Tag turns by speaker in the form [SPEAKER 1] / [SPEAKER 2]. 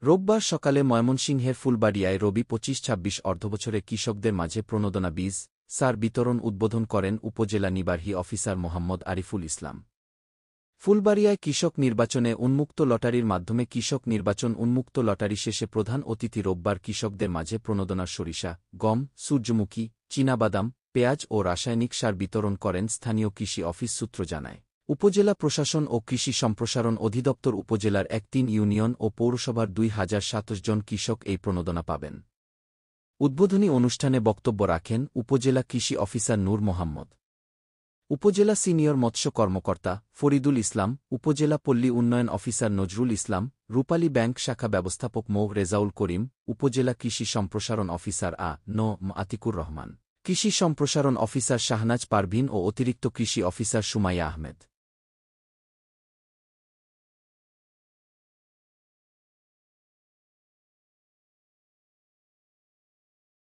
[SPEAKER 1] রোববার সকালে ময়মনসিংহের ফুলবাড়িয়ায় রবি ২৫-২৬ অর্ধবছরে কৃষকদের মাঝে প্রণোদনা বীজ সার বিতরণ উদ্বোধন করেন উপজেলা নির্বাহী অফিসার মোহাম্মদ আরিফুল ইসলাম। ফুলবাড়িয়ায় কৃষক নির্বাচনে উন্মুক্ত লটারির মাধ্যমে কৃষক নির্বাচন উন্মুক্ত লটারি শেষে প্রধান অতিথি রোববার কৃষকদের মাঝে প্রণোদনার সরিষা, গম, সূর্যমুখী, চীনাবাদাম, পেঁয়াজ ও রাসায়নিক সার বিতরণ করেন স্থানীয় কৃষি অফিস সূত্র জানায়। উপজেলা প্রশাসন ও কৃষি সম্প্রসারণ অধিদপ্তর উপজেলার ৩ ইউনিয়ন ও পৌরসভার ২,০২৭ জন কৃষক এই প্রণোদনা পাবেন। উদ্বোধনী অনুষ্ঠানে বক্তব্য রাখেন উপজেলা কৃষি অফিসার নূর মোহাম্মদ, উপজেলা সিনিয়র মৎস্য কর্মকর্তা ফরিদুল ইসলাম, উপজেলা পল্লী উন্নয়ন অফিসার নজরুল ইসলাম, রূপালী ব্যাংক শাখা ব্যবস্থাপক মো রেজাউল করিম, উপজেলা কৃষি সম্প্রসারণ অফিসার আতিকুর রহমান, কৃষি সম্প্রসারণ অফিসার শাহনাজ পারভীন ও অতিরিক্ত কৃষি অফিসার সুমাইয়া আহমেদ।